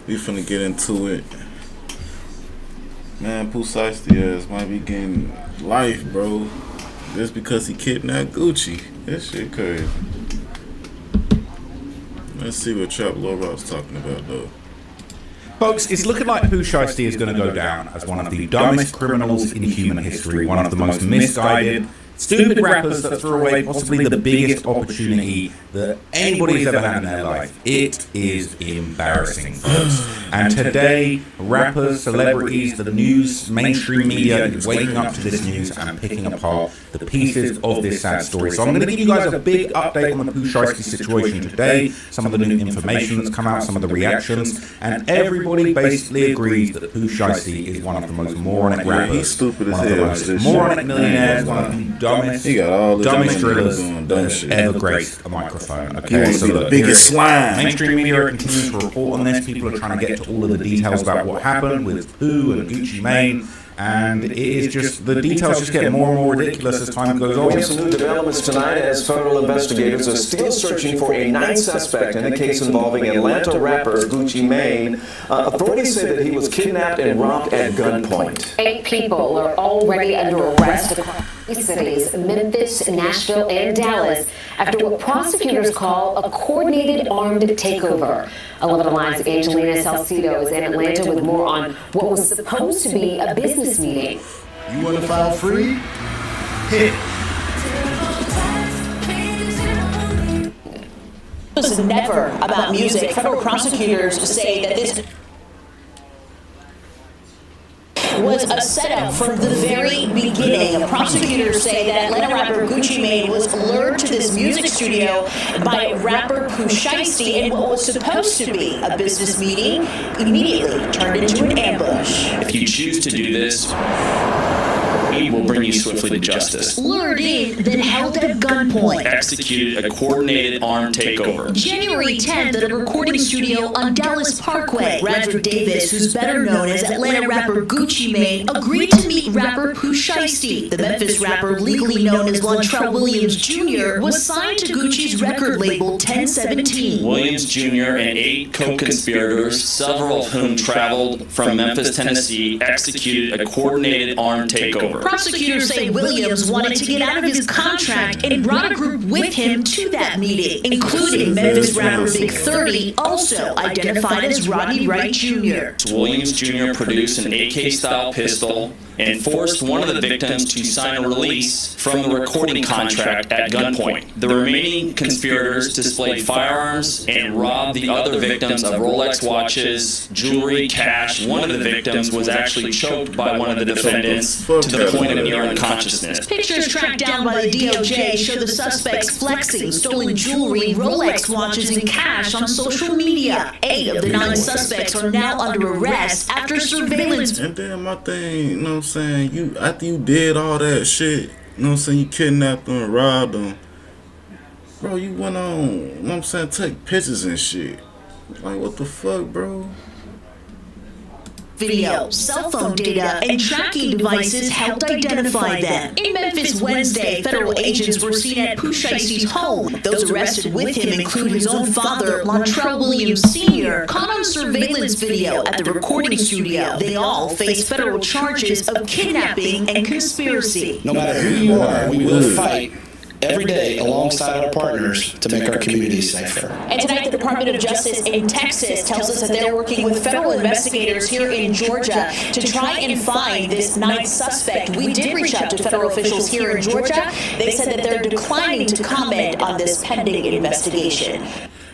We finna get into it. Man, Pooh Shiesty ass might be getting life, bro. Just because he kidnapped Gucci. This shit crazy. Let's see what Trap Lord was talking about, though. Folks, it's looking like Pooh Shiesty is going to go down as one of the dumbest criminals in human history, one of the most misguided, stupid rappers that threw away possibly the biggest opportunity that anybody's ever had in their life. It is embarrassing, folks. And today, rappers, celebrities, the news, mainstream media is waking up to this news and picking apart the pieces of this sad story. So I'm going to give you guys a big update on the Pooh Shiesty situation today, some of the new information that's come out, some of the reactions, and everybody basically agrees that Pooh Shiesty is one of the most moronic rappers. He's stupid as one of the most moronic millionaires, one of the dumbest drillers that's ever graced a microphone. Okay, so the biggest slime. Mainstream media are continuing to report on this. People are trying to get to all of the details about what happened with Pooh and Gucci Mane. And it is just, the details just get more and more ridiculous as time goes on. We have some new developments tonight as federal investigators are still searching for a ninth suspect in a case involving Atlanta rapper Gucci Mane. Authorities say that he was kidnapped and robbed at gunpoint. 8 people are already under arrest across three cities, Memphis, Nashville, and Dallas, after what prosecutors call a coordinated armed takeover. 11 Align's Angelina Salcido is in Atlanta with more on what was supposed to be a business meeting. You want to file free? Hit. It was never about music. Federal prosecutors say that this was a setup from the very beginning. Prosecutors say that Atlanta rapper Gucci Mane was lured to this music studio by rapper Pooh Shiesty, and what was supposed to be a business meeting immediately turned into an ambush. If you choose to do this, we will bring you swiftly to justice. Lured in, then held at gunpoint. Executed a coordinated armed takeover. January 10th at a recording studio on Dallas Parkway. Radrick Davis, who's better known as Atlanta rapper Gucci Mane, agreed to meet rapper Pooh Shiesty. The Memphis rapper, legally known as Latrell Williams Jr., was signed to Gucci's record label 1017. Williams Jr. and 8 co-conspirators, several of whom traveled from Memphis, Tennessee, executed a coordinated armed takeover. Prosecutors say Williams wanted to get out of his contract and brought a group with him to that meeting, including Memphis rapper Big 30, also identified as Rodney Wright Jr. Williams Jr. produced an AK-style pistol and forced one of the victims to sign a release from the recording contract at gunpoint. The remaining conspirators displayed firearms and robbed the other victims of Rolex watches, jewelry, cash. One of the victims was actually choked by one of the defendants to the point of near unconsciousness. Pictures tracked down by the DOJ show the suspects flexing stolen jewelry, Rolex watches, and cash on social media. 8 of the 9 suspects are now under arrest after surveillance. And then my thing, you know what I'm saying? After you did all that shit, you know what I'm saying? You kidnapped them and robbed them. Bro, you went on, you know what I'm saying? Take pictures and shit. Like, what the fuck, bro? Video, cell phone data, and tracking devices helped identify them. In Memphis Wednesday, federal agents were seen at Pooh Shiesty's home. Those arrested with him include his own father, Latrell Williams Sr., caught on surveillance video at the recording studio. They all face federal charges of kidnapping and conspiracy. No matter who you are, we will fight every day alongside our partners to make our communities safer. And tonight, the Department of Justice in Texas tells us that they're working with federal investigators here in Georgia to try and find this 9th suspect. We did reach out to federal officials here in Georgia. They said that they're declining to comment on this pending investigation.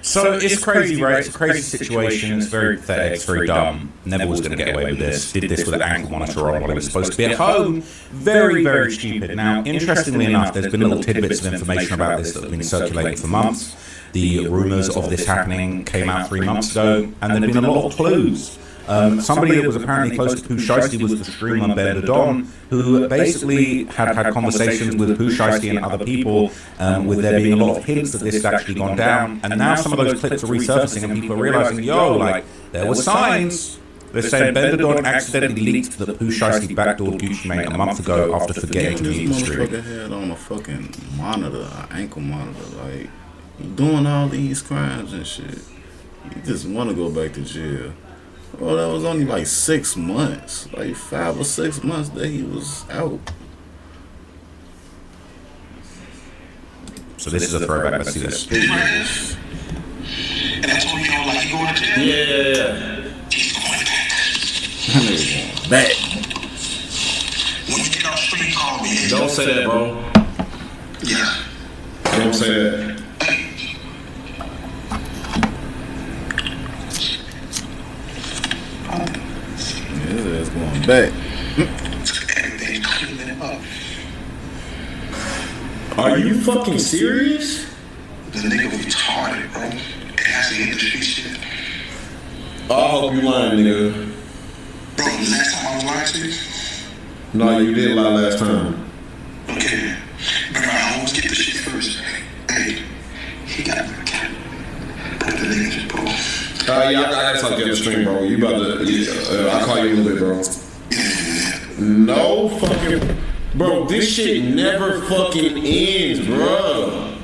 So it's crazy, right? It's a crazy situation. It's very pathetic. It's very dumb. Never was going to get away with this. Did this with an ankle monitor on while he was supposed to be at home. Very, very stupid. Now, interestingly enough, there's been little tidbits of information about this that have been circulating for months. The rumours of this happening came out 3 months ago, and there'd been a lot of clues. Somebody that was apparently close to Pooh Shiesty was the streamer Ben the Don, who basically had conversations with Pooh Shiesty and other people, with there being a lot of hints that this had actually gone down. And now some of those clips are resurfacing, and people are realizing, yo, like, there were signs. They're saying Ben the Don accidentally leaked that Pooh Shiesty backdoored Gucci Mane a month ago after forgetting to mute the stream. This motherfucker had on a fucking monitor, an ankle monitor. Like, you doing all these crimes and shit. You just want to go back to jail. Well, that was only like 6 months, like 5 or 6 months that he was out. So this is a throwback. Let's see this. And I told you, like, you going to jail? Yeah. He's going Back. When you get off street, call me. Don't say that, bro. Yeah. Don't say that. Yeah, his ass going back. Everything's cleaning up. Are you fucking serious? The nigga retarded, bro. It has to hit the street shit. I hope you lying, nigga. Bro, the last time I was lying to you? No, you did lie last time. Okay. Bro, I always get the shit first. Hey, he got the cat. Put the niggas, bro. Yeah, I gotta talk you upstream, bro. You about to, I'll call you in a little bit, bro. No fucking, bro, this shit never fucking ends, bro.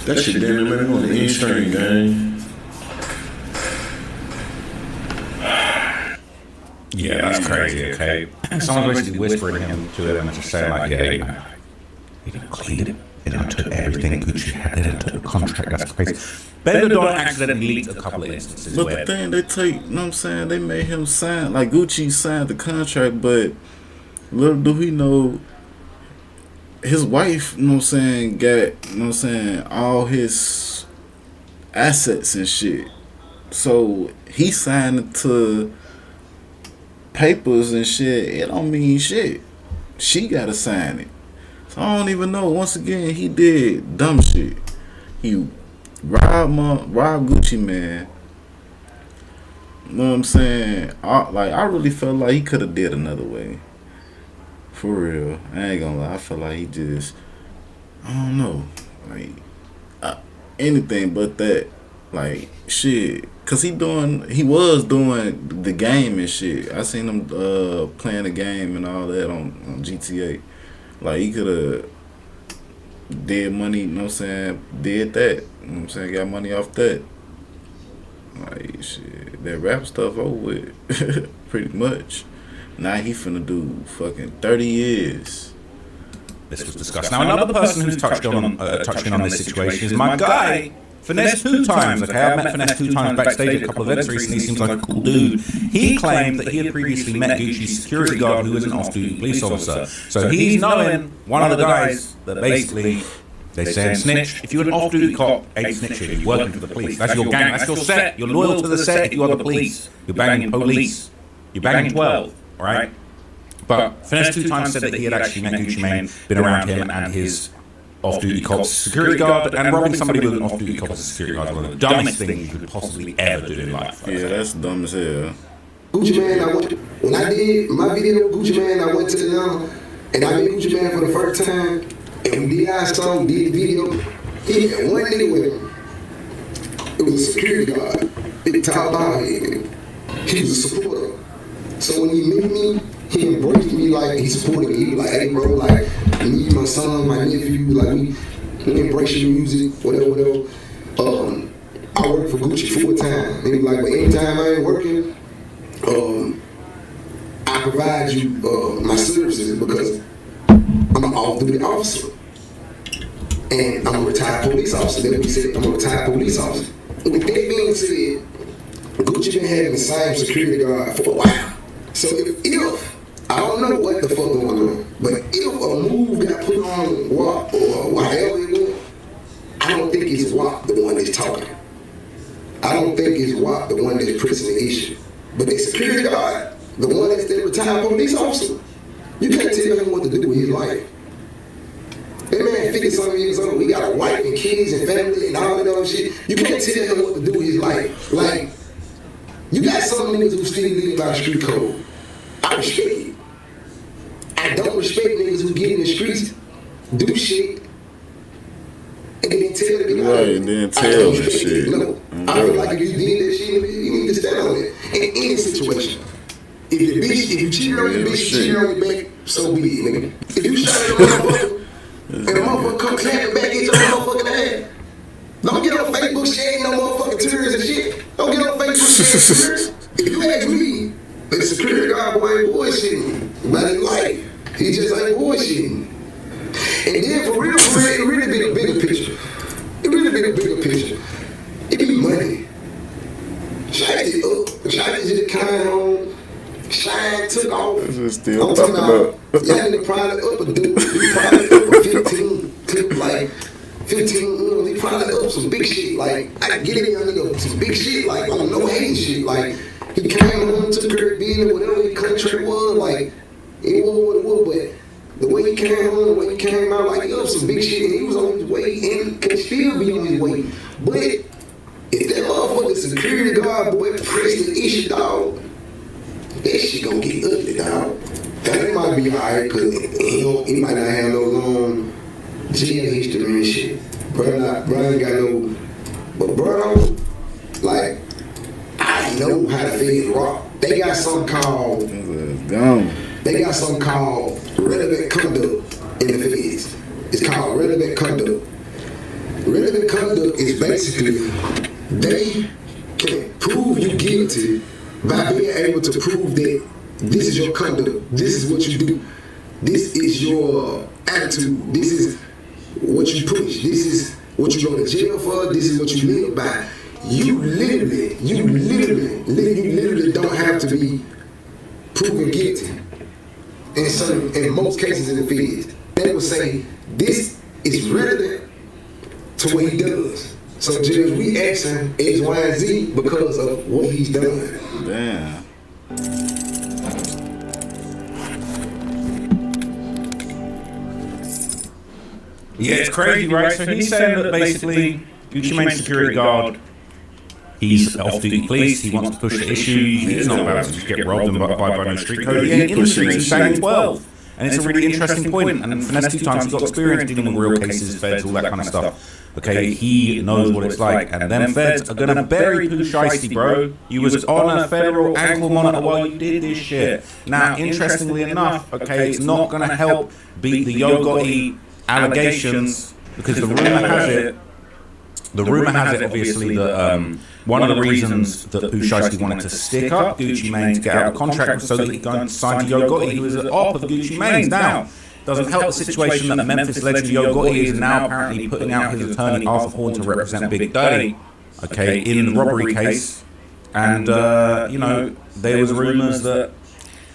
That shit damn near made me on the end string, gang. Yeah, that's crazy. Okay, someone's basically whispering him to them and just saying like, yeah, you didn't clean it. They didn't took everything Gucci had. They didn't took the contract. That's crazy. Benderdon accidentally leaked a couple of instances. But the thing they take, you know what I'm saying? They made him sign, like Gucci signed the contract, but little do he know, his wife, you know what I'm saying, got, you know what I'm saying, all his assets and shit. So he signed to papers and shit. It don't mean shit. She gotta sign it. So I don't even know. Once again, he did dumb shit. He robbed Gucci Man. You know what I'm saying? I really felt like he could have did another way. For real. I ain't gonna lie. I feel like he just, I don't know. Like, anything but that. Like, shit. Cause he was doing the game and shit. I seen him playing the game and all that on GTA. Like, he could have did money, you know what I'm saying, did that. You know what I'm saying, got money off that. Like, shit, that rap stuff over with. Pretty much. Now he finna do fucking 30 years. This was discussed. Now another person who's touched in on this situation is my guy, Finesse 2 times. Okay, I've met Finesse 2 times backstage at a couple of events recently. He seems like a cool dude. He claimed that he had previously met Gucci's security guard, who was an off-duty police officer. So he's knowing one of the guys that basically, they say snitch. If you're an off-duty cop, a snitcher, you're working for the police. That's your gang, that's your set. You're loyal to the set if you are the police. You're banging police. You're banging 12, alright? But Finesse 2 times said that he had actually met Gucci Mane, been around him and his off-duty cop's security guard, and robbing somebody with an off-duty cop as a security guard is one of the dumbest things you could possibly ever do in life. Yeah, that's dumb as hell. Gucci Mane, when I did my video with Gucci Mane, I went to Atlanta and I met Gucci Mane for the first time, and we did our song, did the video. He had one nigga with him. It was a security guard, big tall dog head. He was a supporter. So when he met me, he embraced me like he supported me. He was like, hey bro, like, me, my son, my nephew, like, we embrace your music, whatever. I work for Gucci full time. And he was like, but anytime I ain't working, I provide you my services because I'm an off-duty officer. And I'm a retired police officer. Then we said, I'm a retired police officer. With that being said, Gucci been having the same security guard for a while. So if I don't know what the fuck going on, but if a move got put on WAP or whatever it was, I don't think it's WAP the one that's talking. I don't think it's WAP the one that's pressing the issue. But the security guard, the one that's the retired police officer, you can't tell him what to do with his life. That man 50-something years old, we got a wife and kids and family and all that other shit. You can't tell him what to do with his life. Like, you got some niggas who still live by the street code. I respect it. I don't respect niggas who get in the streets, do shit, and then tell the nigga. Right, and then tell that shit. No, I feel like if you did that shit, you need to stand on it. In any situation. If you cheated on your bitch, cheated on your back, so be it, nigga. If you shot at a motherfucker, and the motherfucker come clapping back at your motherfucking ass, don't get on Facebook sharing no motherfucking tears and shit. Don't get on Facebook sharing tears. about his life. He just ain't bullshitting. And then for real, it really be a bigger picture. It really be a bigger picture. It be money. Shiesty up. Shiesty just came home. Shine took off. This is still popping up. Y'all need probably up a dude. He probably up a 15 clip, like 15. He probably up some big shit. Like, I get it, young nigga, some big shit. Like, on no hate shit. Like, he came home to the Caribbean or whatever his country was. Like, it was what it was, but the way he came home, the way he came out, like, he up some big shit. And he was on his way and can still be on his way. But if that motherfucking security guard boy pressed the issue, dog, that shit gonna get ugly, dog. That might be alright, cause he might not have no long jail history and shit. Brother ain't got no, but bro, like, I know how to figure rock. They got something called, relevant conduct in the feds. It's called relevant conduct. Relevant conduct is basically, they can prove you guilty by being able to prove that this is your conduct, this is what you do, this is your attitude, this is what you push, this is what you go to jail for, this is what you live by. You literally don't have to be proven guilty. In most cases in the feds, they will say this is relevant to what he does. So Judge, we asking X, Y, and Z because of what he's done. Damn. Yeah, it's crazy, right? So he's saying that basically Gucci Mane's security guard, he's off-duty police, he wants to push the issue, he's not about to just get robbed and abide by no street code. He ain't in the streets, he's banging 12. And it's a really interesting point, and Finesse 2 times he's got experience dealing with real cases, feds, all that kind of stuff. Okay, he knows what it's like, and them feds are gonna bury Pooh Shiesty, bro. You was on a federal ankle monitor while you did this shit. Now, interestingly enough, okay, it's not gonna help beat the Yo Gotti allegations, because the rumor has it, obviously, that one of the reasons that Pooh Shiesty wanted to stick up Gucci Mane to get out of contract was so that he could go and sign to Yo Gotti, who was an op of Gucci Mane's. Now, doesn't help the situation that Memphis legend Yo Gotti is now apparently putting out his attorney Arthur Horn to represent Big Daddy, okay, in the robbery case. And you know, there was rumors that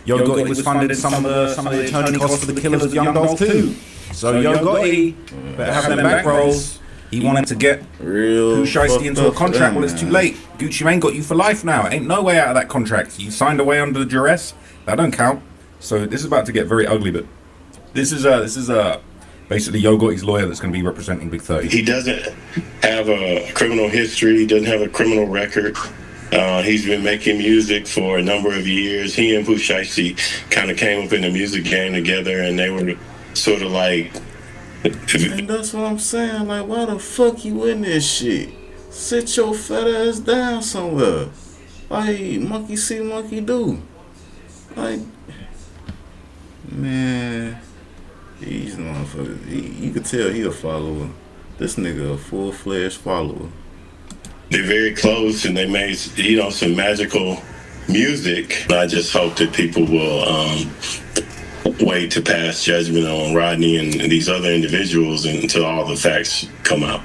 Yo Gotti was funded some of the attorney costs for the killers of Young Dolph too. So Yo Gotti better have them back rolls. He wanted to get Pooh Shiesty into a contract. Well, it's too late. Gucci Mane got you for life now. Ain't no way out of that contract. You signed away under duress. That don't count. So this is about to get very ugly. But this is basically Yo Gotti's lawyer that's going to be representing Big 30. He doesn't have a criminal history. He doesn't have a criminal record. He's been making music for a number of years. He and Pooh Shiesty kind of came up in the music game together, and they were sort of like. And that's what I'm saying. Like, why the fuck you in this shit? Sit your fat ass down somewhere. Like, monkey see, monkey do. Like, man, these motherfuckers. You could tell he a follower. This nigga a full-fledged follower. They're very close, and they made some magical music. I just hope that people will wait to pass judgment on Rodney and these other individuals until all the facts come out.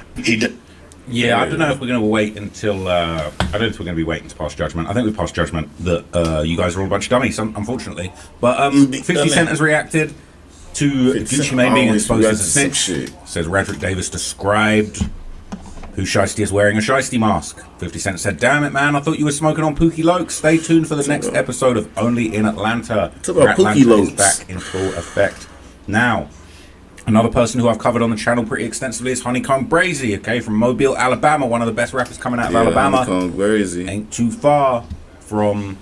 Yeah, I don't know if we're going to wait until. I don't think we're going to be waiting to pass judgment. I think we passed judgment that you guys are all a bunch of dummies, unfortunately. But 50 Cent has reacted to Gucci Mane being exposed as a snitch. Says Radrick Davis described Pooh Shiesty is wearing a Shiesty mask. 50 Cent said, "Damn it, man, I thought you were smoking on Pookie Lokes. Stay tuned for the next episode of Only in Atlanta. It's about Pookie Lokes. Is back in full effect." Now, another person who I've covered on the channel pretty extensively is Honeycomb Brazy, okay, from Mobile, Alabama. One of the best rappers coming out of Alabama. Honeycomb Brazy. Ain't too far from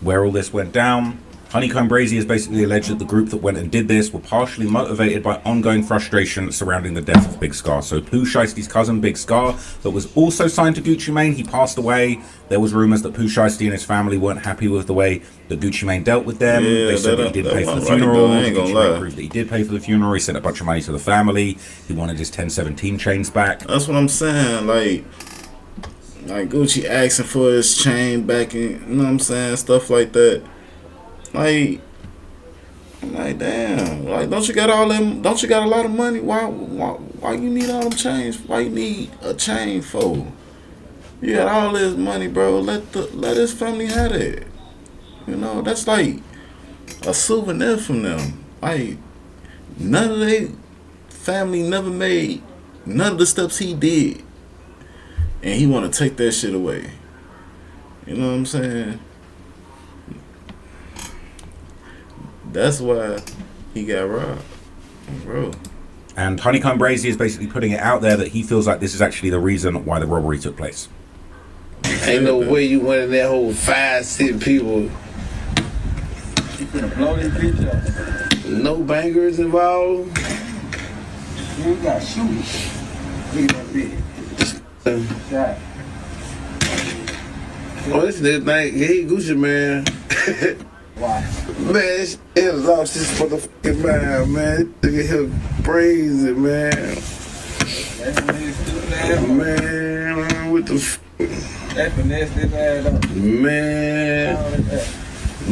where all this went down. Honeycomb Brazy is basically alleged that the group that went and did this were partially motivated by ongoing frustration surrounding the death of Big Scar. So Pooh Shiesty's cousin, Big Scar, that was also signed to Gucci Mane, he passed away. There was rumors that Pooh Shiesty and his family weren't happy with the way that Gucci Mane dealt with them. They said that he did pay for the funeral. Gucci Mane proved that he did pay for the funeral. He sent a bunch of money to the family. He wanted his 1017 chains back. That's what I'm saying. Like Gucci asking for his chain back, and you know what I'm saying, stuff like that. Like, I'm like, damn. Like, don't you got all them? Don't you got a lot of money? Why you need all them chains? Why you need a chain for? You got all this money, bro. Let his family have it. You know, that's like a souvenir from them. Like, none of their family never made none of the steps he did, and he want to take that shit away. You know what I'm saying? That's why he got robbed, bro. And Honeycomb Brazy is basically putting it out there that he feels like this is actually the reason why the robbery took place. Ain't no way you went in that whole 5-6 people. You gonna blow this bitch up? No bangers involved. You got shooters. Look at that bitch. Yeah. Oh, this nigga think he Gucci man. Why? Man, this nigga lost his motherfucking mind, man. This nigga here crazy, man. Man, what the That finesse this ass up. Man.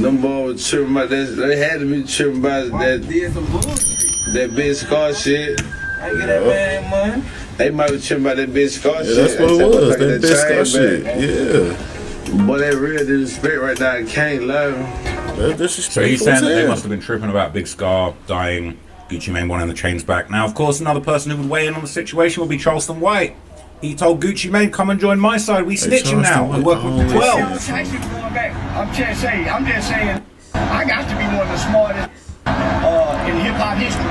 Them boys were tripping about that. They had to be tripping about that big scar shit. I get that man money. They might be tripping about that big scar shit. That's what it was. That big scar shit. Yeah. Boy, that real disrespect right now, I can't lie. So he's saying that they must have been tripping about Big Scar dying, Gucci Mane wanting the chains back. Now, of course, another person who would weigh in on the situation would be Charleston White. He told Gucci Mane, come and join my side. We snitching now. We work with 12. I'm just saying, I got to be one of the smartest in hip-hop history.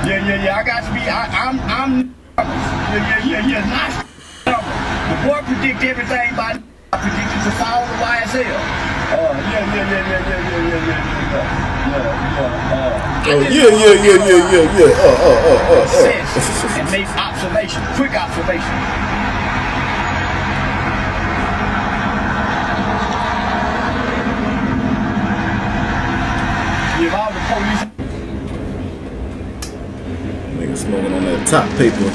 Yeah, I got to be, I'm not. The boy predict everything by I predicted to follow the YSL. And make observation, quick observation. Give all the police. Nigga smoking on that top paper.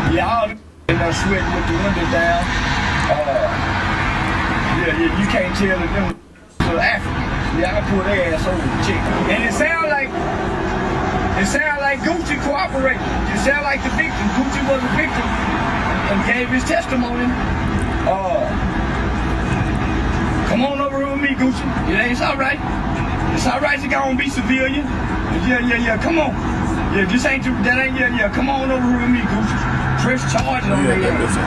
Y'all in there sweating with the windows down. You can't tell that them are Africans. Yeah, I pull their ass over the chick. And it sound like Gucci cooperated. It sound like the victim. Gucci was a victim and gave his testimony. Come on over here with me, Gucci. Yeah, it's all right. It's all right to go and be civilian. Yeah, come on. Yeah, this ain't too, that ain't, yeah, come on over here with me, Gucci. Press charges on their ass.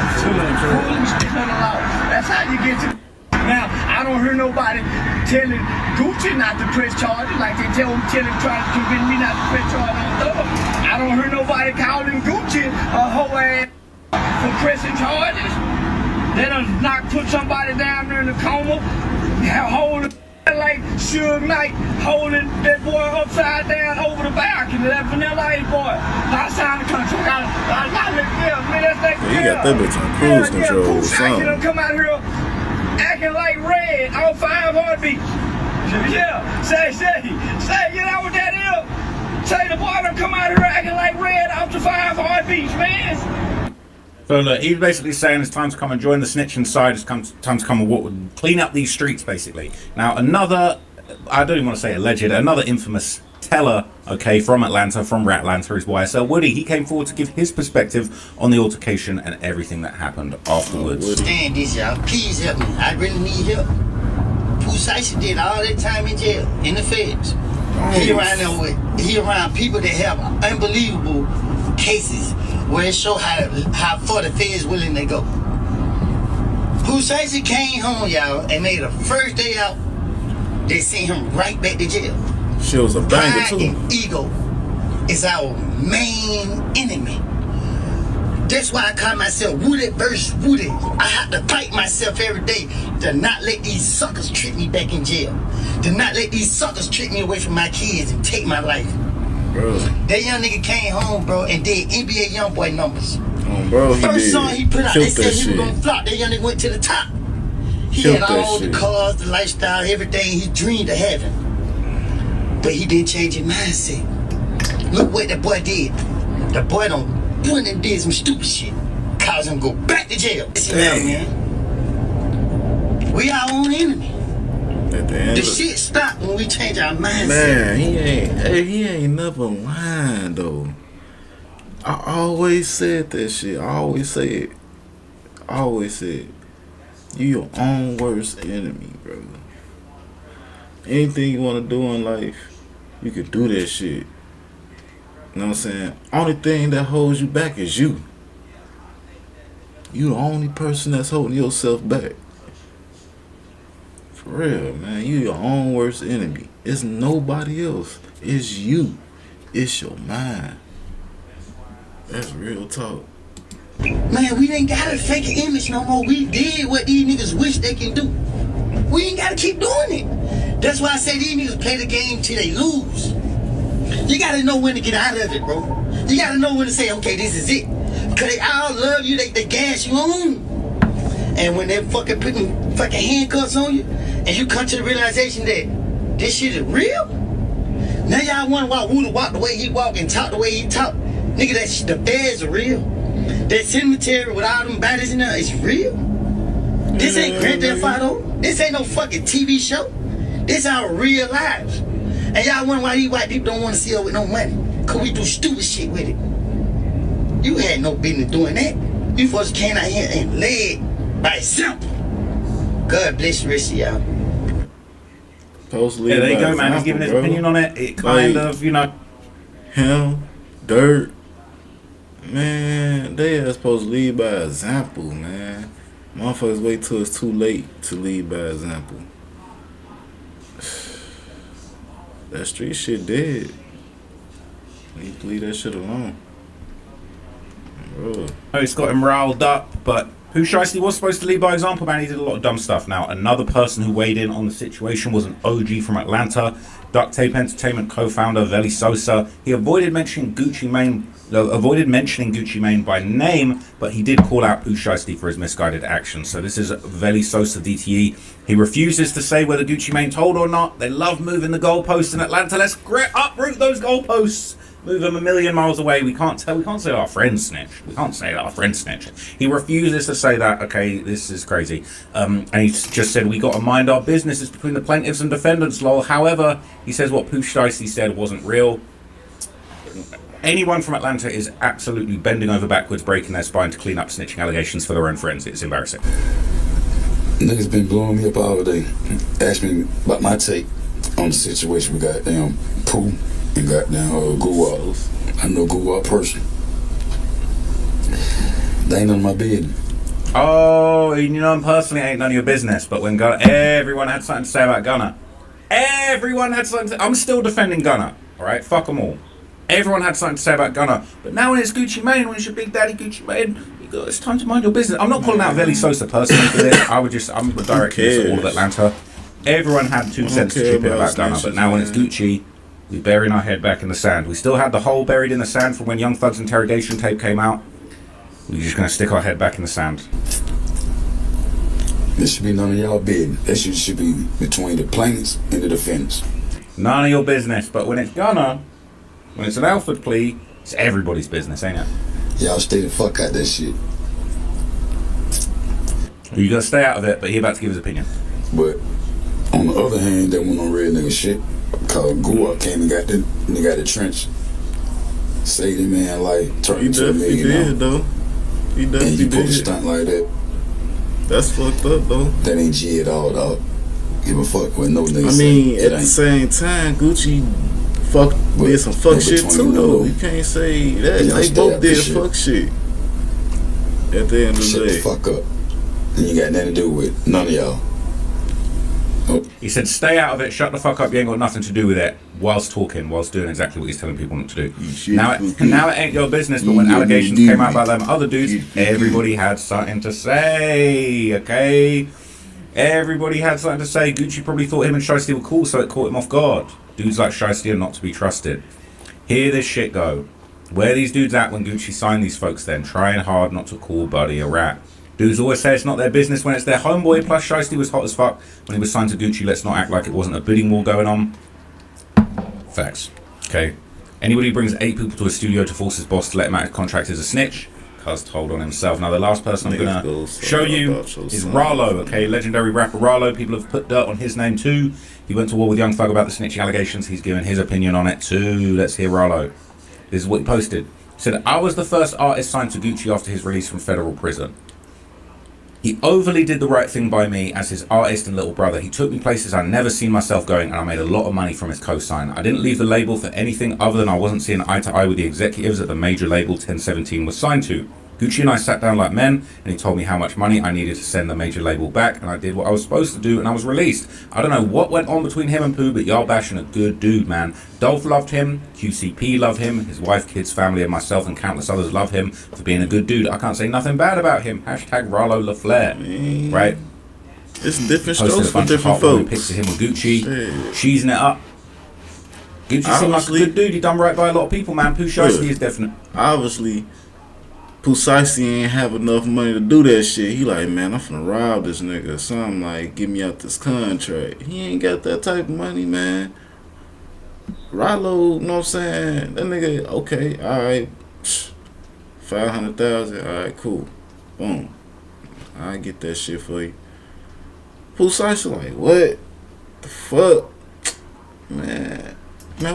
That's how you get to. Now, I don't hear nobody telling Gucci not to press charges like they trying to convince me not to press charges on Thug. I don't hear nobody calling Gucci a hoe ass for pressing charges. They done put somebody down there in the coma, hold like Suge Knight holding that boy upside down over the balcony, that Vanilla Ice boy. I signed the contract. I man, that's that. You got that bitch on cruise control or something. Come out here acting like Red on 5 heartbeats. Yeah, say, you know what that is? Say the boy done come out here acting like Red off the 5 heartbeats, man. So look, he's basically saying it's time to come and join the snitching side. It's time to come and clean up these streets, basically. Now, another, I don't even want to say alleged, another infamous teller, okay, from Atlanta, from Ratlanta, is YSL Woody. He came forward to give his perspective on the altercation and everything that happened afterwards. Understand this, y'all. Please help me. I really need help. Pooh Shiesty did all that time in jail, in the feds. He around people that have unbelievable cases where it show how far the feds willing to go. Pooh Shiesty came home, y'all, and made the first day out, they sent him right back to jail. She was a banger Pride too. and ego is our main enemy. That's why I call myself Wooded versus Wooded. I have to fight myself every day to not let these suckers trick me back in jail. To not let these suckers trick me away from my kids and take my life. Bro. That young nigga came home, bro, and did NBA Youngboy numbers. Bro, he First did. song he put out, Killed they said that he was shit. gonna flop. That young nigga went to the top. He Killed had that all the shit. cars, the lifestyle, everything he dreamed of having. But he didn't change his mindset. Look what the boy did. The boy done did some stupid shit. Cause him go back to jail. Listen now, man. We our own enemy. At the end The shit stopped when we change our mindset. Man, he ain't never lying though. I always said that shit. I always say it. I always said, you your own worst enemy, bro. Anything you want to do in life, you can do that shit. You know what I'm saying? Only thing that holds you back is you. You the only person that's holding yourself back. For real, man. You your own worst enemy. It's nobody else. It's you. It's your mind. That's real talk. Man, we ain't gotta fake an image no more. We did what these niggas wish they can do. We ain't gotta keep doing it. That's why I say these niggas play the game till they lose. You gotta know when to get out of it, bro. You gotta know when to say, okay, this is it. Because they all love you, they gas you on. And when they fucking putting fucking handcuffs on you, and you come to the realization that this shit is real, now y'all wonder why Wooda walk the way he walk and talk the way he talk. Nigga, that shit, the feds are real. That cemetery with all them bodies in there is real. This ain't Grand Theft Auto. This ain't no fucking TV show. This our real lives. And y'all wonder why these white people don't want to see us with no money. Cause we do stupid shit with it. You had no business doing that. You folks came out here and led by example. God bless the rest of y'all. Yeah, there you go, man. He's giving his opinion on it. It kind of, you know. Him, Dirt, man, they are supposed to lead by example, man. Motherfuckers wait till it's too late to lead by example. That street shit dead. You need to leave that shit alone. Bro. Oh, it's got him riled up, but Pooh Shiesty was supposed to lead by example, man. He did a lot of dumb stuff. Now, another person who weighed in on the situation was an OG from Atlanta, Duct Tape Entertainment co-founder Veli Sosa. He avoided mentioning Gucci Mane by name, but he did call out Pooh Shiesty for his misguided actions. So this is Veli Sosa DTE. He refuses to say whether Gucci Mane told or not. They love moving the goalposts in Atlanta. Let's uproot those goalposts. Move them a million miles away. We can't say our friend snitch. We can't say our friend snitch. He refuses to say that. Okay, this is crazy. And he just said we got to mind our business. It's between the plaintiffs and defendants. Lol. However, he says what Pooh Shiesty said wasn't real. Anyone from Atlanta is absolutely bending over backwards, breaking their spine to clean up snitching allegations for their own friends. It's embarrassing. Niggas been blowing me up all day. Ask me about my take on the situation with goddamn Pooh and goddamn Guwap. I know Guwap personally. They ain't none of my business. Oh, you know him personally ain't none of your business. But when everyone had something to say about Gunna. Everyone had something I'm still defending Gunna. Alright, fuck them all. Everyone had something to say about Gunna. But now when it's Gucci Mane, when it's your big daddy Gucci Mane, it's time to mind your business. I'm not calling out Veli Sosa personally for this. I'm directing this at all of Atlanta. Everyone had 2 cents to chip in about Gunna, but now when it's Gucci, we're burying our head back in the sand. We still had the hole buried in the sand from when Young Thug's interrogation tape came out. We're just going to stick our head back in the sand. This should be none of y'all business. That should be between the plaintiffs and the defendants. None of your business, but when it's Gunna, when it's an Alford plea, it's everybody's business, ain't it? Y'all stay the fuck out that shit. You got to stay out of it, but he about to give his opinion. But on the other hand, that went on real nigga shit. Cause Guwap came and got the trench. Say the man like turned into a million. He did though. He definitely and you did. put a stunt like that. That's fucked up though. That ain't G at all, dog. Give a fuck with no nigga. I mean, at the same time, Gucci did some fuck shit too though. You can't say that. They both did fuck shit. At the end of the day. Shut the fuck up. And you got nothing to do with none of y'all. Oh. He said, stay out of it, shut the fuck up, you ain't got nothing to do with it, whilst doing exactly what he's telling people not to do. Now it ain't your business, but when allegations came out about them other dudes, everybody had something to say, okay? Everybody had something to say. Gucci probably thought him and Shiesty were cool, so it caught him off guard. Dudes like Shiesty are not to be trusted. Hear this shit go. Where these dudes at when Gucci signed these folks then? Trying hard not to call Buddy a rat. Dudes always say it's not their business when it's their homeboy, plus Shiesty was hot as fuck when he was signed to Gucci. Let's not act like it wasn't a bidding war going on. Facts. Okay. Anybody who brings 8 people to a studio to force his boss to let him out his contract is a snitch. cuz told on himself. Now, the last person I'm going to show you is son. Rallo, okay? Legendary rapper Rallo. People have put dirt on his name too. He went to war with Young Thug about the snitching allegations. He's given his opinion on it too. Let's hear Rallo. This is what he posted. He said, I was the first artist signed to Gucci after his release from federal prison. He overly did the right thing by me as his artist and little brother. He took me places I'd never seen myself going, and I made a lot of money from his co-sign. I didn't leave the label for anything other than I wasn't seeing eye to eye with the executives at the major label 1017 was signed to. Gucci and I sat down like men, and he told me how much money I needed to send the major label back, and I did what I was supposed to do, and I was released. I don't know what went on between him and Pooh, but y'all bashing a good dude, man. Dolph loved him, QCP loved him, his wife, kids, family, and myself, and countless others love him for being a good dude. I can't say nothing bad about him. Hashtag Rallo LaFlair. Right? It's different Posted strokes a for bunch of different heartwarming folks. pics of him with Gucci, Shit. cheesing it up. Gucci seemed like a good dude. He done right by a lot of people, man. Pooh Shiesty is definite. Obviously, Pooh Shiesty ain't have enough money to do that shit. He like, man, I'm finna rob this nigga. Something like, get me out this contract. He ain't got that type of money, man. Rallo, you know what I'm saying? That nigga, okay, alright. 500,000, alright, cool. Boom. I get that shit for you. Pooh Shiesty like, what the fuck? Man,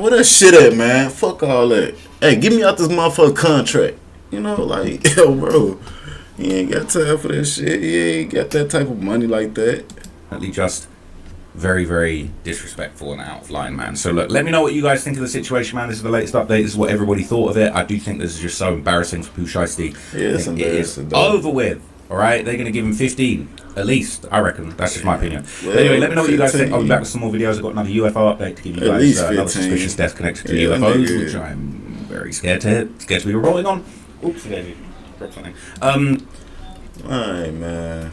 where that shit at, man? Fuck all that. Hey, get me out this motherfucking contract. You know, like, yo, bro, he ain't got time for that shit. He ain't got that type of money like that. Just very, very disrespectful and out of line, man. So look, let me know what you guys think of the situation, man. This is the latest update. This is what everybody thought of it. I do think this is just so embarrassing for Pooh Shiesty. Yeah, it's embarrassing. It is over with. All right, they're gonna give him 15 at least. I reckon. That's just my opinion. Well, But anyway, let me know what you guys 15. think. I'll be back with some more videos. I've got another UFO update to give you At guys. least Another 15. suspicious death connected to Yeah, UFOs, which I'm very scared to be rolling on. Oops, I dropped something. Alright, man.